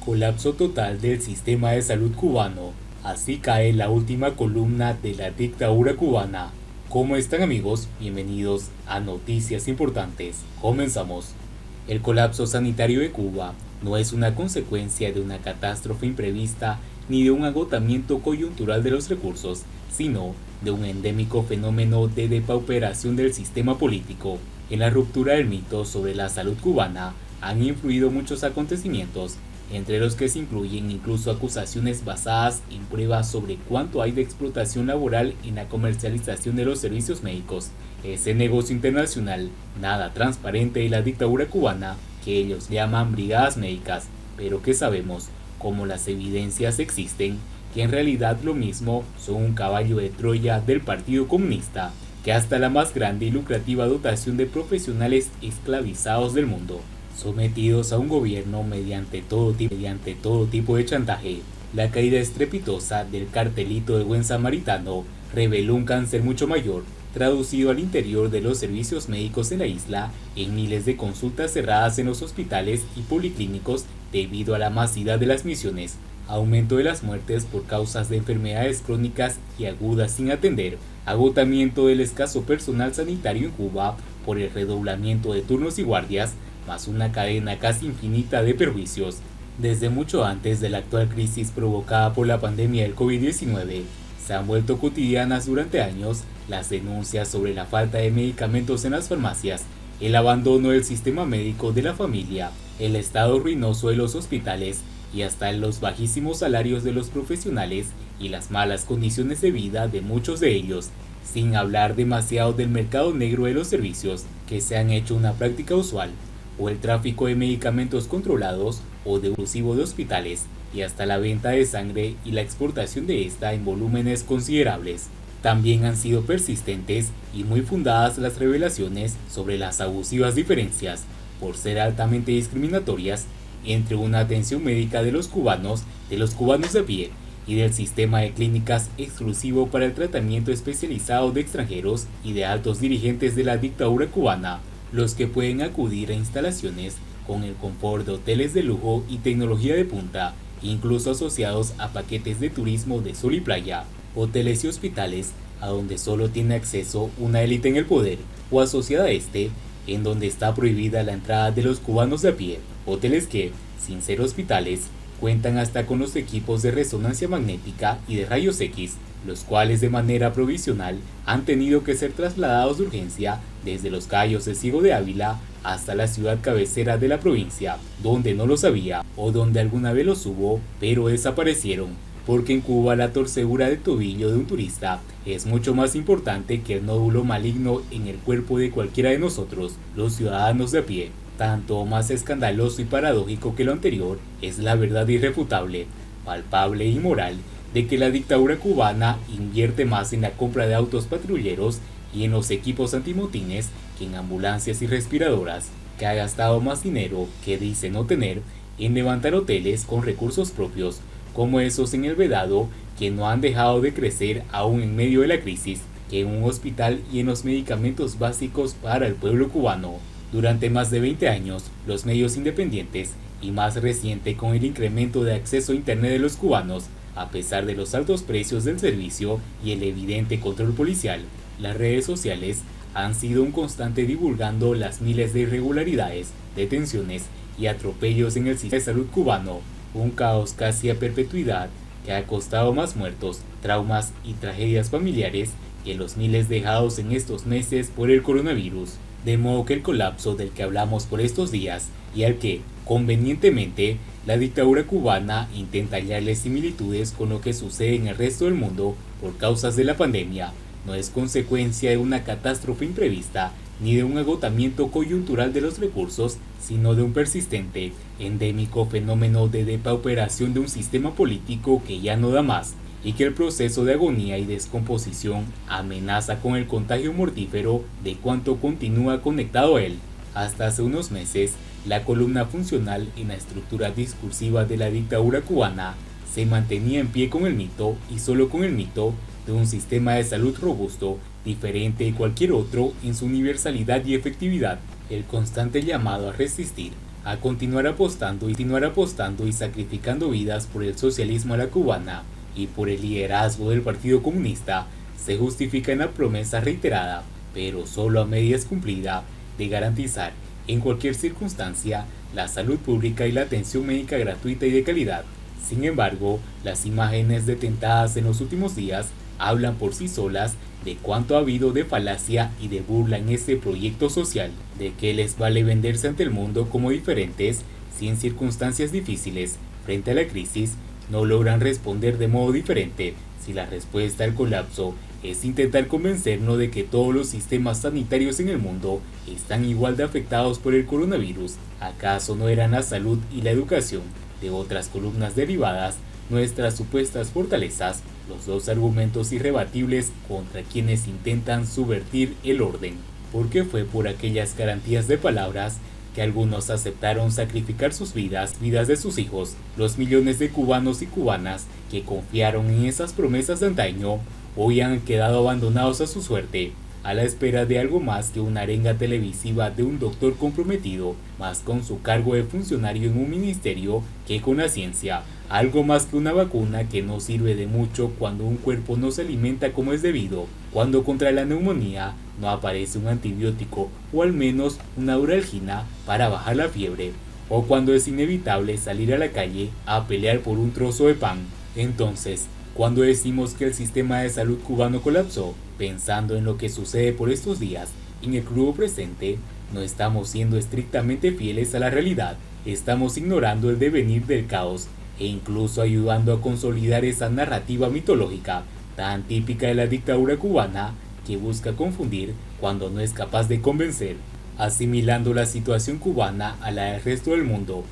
Colapso total del sistema de salud cubano. Así cae la última columna de la dictadura cubana. ¿Cómo están, amigos? Bienvenidos a Noticias Importantes. Comenzamos. El colapso sanitario de Cuba no es una consecuencia de una catástrofe imprevista ni de un agotamiento coyuntural de los recursos, sino de un endémico fenómeno de depauperación del sistema político. En la ruptura del mito sobre la salud cubana han influido muchos acontecimientos, entre los que se incluyen incluso acusaciones basadas en pruebas sobre cuánto hay de explotación laboral en la comercialización de los servicios médicos, ese negocio internacional nada transparente de la dictadura cubana que ellos llaman brigadas médicas, pero que sabemos, como las evidencias existen, que en realidad lo mismo son un caballo de Troya del Partido Comunista, que hasta la más grande y lucrativa dotación de profesionales esclavizados del mundo, sometidos a un gobierno mediante todo tipo de chantaje. La caída estrepitosa del cartelito de buen samaritano reveló un cáncer mucho mayor, traducido al interior de los servicios médicos en la isla en miles de consultas cerradas en los hospitales y policlínicos debido a la masividad de las misiones, aumento de las muertes por causas de enfermedades crónicas y agudas sin atender, agotamiento del escaso personal sanitario en Cuba por el redoblamiento de turnos y guardias, más una cadena casi infinita de perjuicios. Desde mucho antes de la actual crisis provocada por la pandemia del COVID-19, se han vuelto cotidianas durante años las denuncias sobre la falta de medicamentos en las farmacias, el abandono del sistema médico de la familia, el estado ruinoso de los hospitales y hasta los bajísimos salarios de los profesionales y las malas condiciones de vida de muchos de ellos, sin hablar demasiado del mercado negro de los servicios, que se han hecho una práctica usual, o el tráfico de medicamentos controlados o de uso de hospitales, y hasta la venta de sangre y la exportación de esta en volúmenes considerables. También han sido persistentes y muy fundadas las revelaciones sobre las abusivas diferencias, por ser altamente discriminatorias, entre una atención médica de los cubanos de a pie, y del sistema de clínicas exclusivo para el tratamiento especializado de extranjeros y de altos dirigentes de la dictadura cubana, los que pueden acudir a instalaciones con el confort de hoteles de lujo y tecnología de punta, incluso asociados a paquetes de turismo de sol y playa, hoteles y hospitales a donde solo tiene acceso una élite en el poder, o asociada a este, en donde está prohibida la entrada de los cubanos de a pie, hoteles que, sin ser hospitales, cuentan hasta con los equipos de resonancia magnética y de rayos X, los cuales de manera provisional han tenido que ser trasladados de urgencia desde los Cayos de Ciego de Ávila hasta la ciudad cabecera de la provincia, donde no los había o donde alguna vez los hubo, pero desaparecieron, porque en Cuba la torcedura de tobillo de un turista es mucho más importante que el nódulo maligno en el cuerpo de cualquiera de nosotros, los ciudadanos de a pie. Tanto más escandaloso y paradójico que lo anterior es la verdad irrefutable, palpable y moral de que la dictadura cubana invierte más en la compra de autos patrulleros y en los equipos antimotines que en ambulancias y respiradoras, que ha gastado más dinero que dice no tener en levantar hoteles con recursos propios, como esos en el Vedado, que no han dejado de crecer aún en medio de la crisis, que en un hospital y en los medicamentos básicos para el pueblo cubano. Durante más de 20 años, los medios independientes, y más reciente con el incremento de acceso a Internet de los cubanos, a pesar de los altos precios del servicio y el evidente control policial, las redes sociales han sido un constante divulgando las miles de irregularidades, detenciones y atropellos en el sistema de salud cubano, un caos casi a perpetuidad que ha costado más muertos, traumas y tragedias familiares que los miles dejados en estos meses por el coronavirus. De modo que el colapso del que hablamos por estos días y al que, convenientemente, la dictadura cubana intenta hallarle similitudes con lo que sucede en el resto del mundo por causas de la pandemia, no es consecuencia de una catástrofe imprevista ni de un agotamiento coyuntural de los recursos, sino de un persistente, endémico fenómeno de depauperación de un sistema político que ya no da más, y que el proceso de agonía y descomposición amenaza con el contagio mortífero de cuanto continúa conectado a él. Hasta hace unos meses, la columna funcional en la estructura discursiva de la dictadura cubana se mantenía en pie con el mito y solo con el mito de un sistema de salud robusto, diferente de cualquier otro en su universalidad y efectividad. El constante llamado a resistir a continuar apostando y sacrificando vidas por el socialismo a la cubana y por el liderazgo del Partido Comunista, se justifica en la promesa reiterada, pero solo a medias cumplida, de garantizar en cualquier circunstancia la salud pública y la atención médica gratuita y de calidad. Sin embargo, las imágenes detentadas en los últimos días hablan por sí solas de cuánto ha habido de falacia y de burla en este proyecto social, de qué les vale venderse ante el mundo como diferentes si en circunstancias difíciles, frente a la crisis, no logran responder de modo diferente, si la respuesta al colapso es intentar convencernos de que todos los sistemas sanitarios en el mundo están igual de afectados por el coronavirus. ¿Acaso no eran la salud y la educación de otras columnas derivadas nuestras supuestas fortalezas, los dos argumentos irrebatibles contra quienes intentan subvertir el orden? Porque fue por aquellas garantías de palabras que algunos aceptaron sacrificar sus vidas de sus hijos, los millones de cubanos y cubanas que confiaron en esas promesas de antaño, hoy han quedado abandonados a su suerte, a la espera de algo más que una arenga televisiva de un doctor comprometido, más con su cargo de funcionario en un ministerio que con la ciencia, algo más que una vacuna que no sirve de mucho cuando un cuerpo no se alimenta como es debido, cuando contra la neumonía no aparece un antibiótico o al menos una uralgina para bajar la fiebre, o cuando es inevitable salir a la calle a pelear por un trozo de pan. Entonces, cuando decimos que el sistema de salud cubano colapsó, pensando en lo que sucede por estos días, en el crudo presente, no estamos siendo estrictamente fieles a la realidad, estamos ignorando el devenir del caos e incluso ayudando a consolidar esa narrativa mitológica tan típica de la dictadura cubana que busca confundir cuando no es capaz de convencer, asimilando la situación cubana a la del resto del mundo.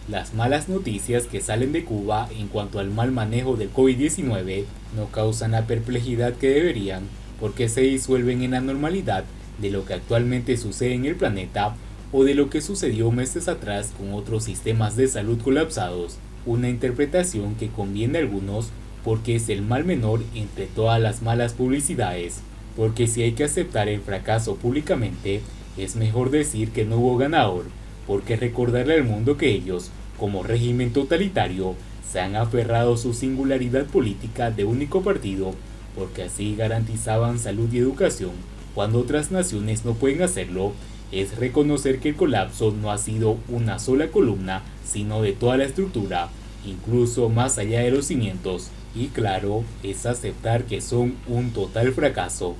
Las malas noticias que salen de Cuba en cuanto al mal manejo del COVID-19 no causan la perplejidad que deberían, porque se disuelven en la normalidad de lo que actualmente sucede en el planeta o de lo que sucedió meses atrás con otros sistemas de salud colapsados, una interpretación que conviene a algunos porque es el mal menor entre todas las malas publicidades, porque si hay que aceptar el fracaso públicamente, es mejor decir que no hubo ganador, porque recordarle al mundo que ellos, como régimen totalitario, se han aferrado a su singularidad política de único partido, porque así garantizaban salud y educación, cuando otras naciones no pueden hacerlo, es reconocer que el colapso no ha sido una sola columna, sino de toda la estructura, incluso más allá de los cimientos, y claro, es aceptar que son un total fracaso.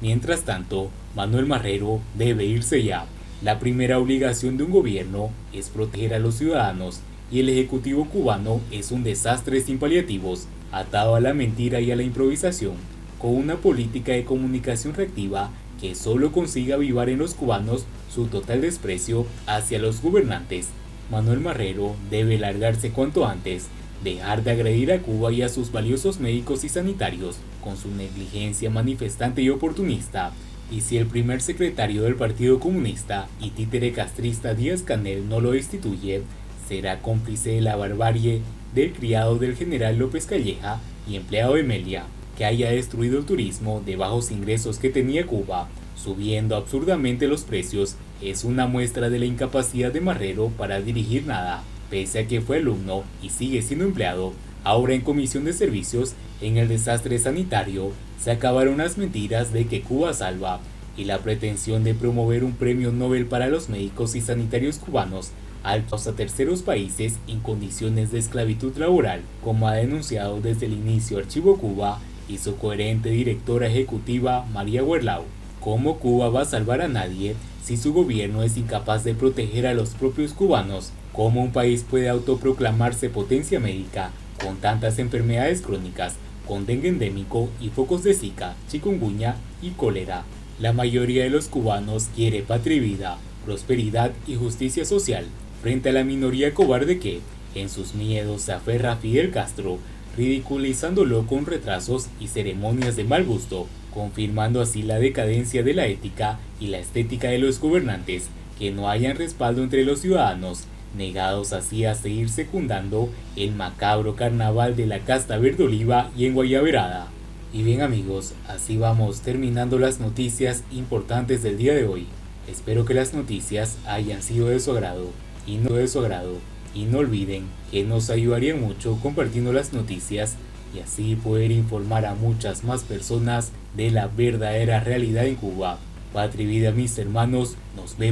Mientras tanto, Manuel Marrero debe irse ya. La primera obligación de un gobierno es proteger a los ciudadanos, y el Ejecutivo cubano es un desastre sin paliativos, atado a la mentira y a la improvisación, con una política de comunicación reactiva que solo consiga avivar en los cubanos su total desprecio hacia los gobernantes. Manuel Marrero debe largarse cuanto antes, dejar de agredir a Cuba y a sus valiosos médicos y sanitarios con su negligencia manifestante y oportunista. Y si el primer secretario del Partido Comunista y títere castrista Díaz-Canel no lo destituye, será cómplice de la barbarie del criado del general López Calleja y empleado de Melia, que haya destruido el turismo de bajos ingresos que tenía Cuba, subiendo absurdamente los precios, es una muestra de la incapacidad de Marrero para dirigir nada, pese a que fue alumno y sigue siendo empleado. Ahora en comisión de servicios, en el desastre sanitario, se acabaron las mentiras de que Cuba salva y la pretensión de promover un premio Nobel para los médicos y sanitarios cubanos altos a terceros países en condiciones de esclavitud laboral, como ha denunciado desde el inicio Archivo Cuba y su coherente directora ejecutiva María Huerlau. ¿Cómo Cuba va a salvar a nadie si su gobierno es incapaz de proteger a los propios cubanos? ¿Cómo un país puede autoproclamarse potencia médica con tantas enfermedades crónicas, con dengue endémico y focos de Zika, chikungunya y cólera? La mayoría de los cubanos quiere patria y vida, prosperidad y justicia social, frente a la minoría cobarde que, en sus miedos, se aferra a Fidel Castro, ridiculizándolo con retrasos y ceremonias de mal gusto, confirmando así la decadencia de la ética y la estética de los gobernantes, que no hayan respaldo entre los ciudadanos, negados así a seguir secundando el macabro carnaval de la casta verde oliva y enguayaberada. Y bien amigos, así vamos terminando las noticias importantes del día de hoy. Espero que las noticias hayan sido de su agrado. y no de su agrado. Y no olviden que nos ayudarían mucho compartiendo las noticias y así poder informar a muchas más personas de la verdadera realidad en Cuba. Patria y vida, mis hermanos, nos vemos.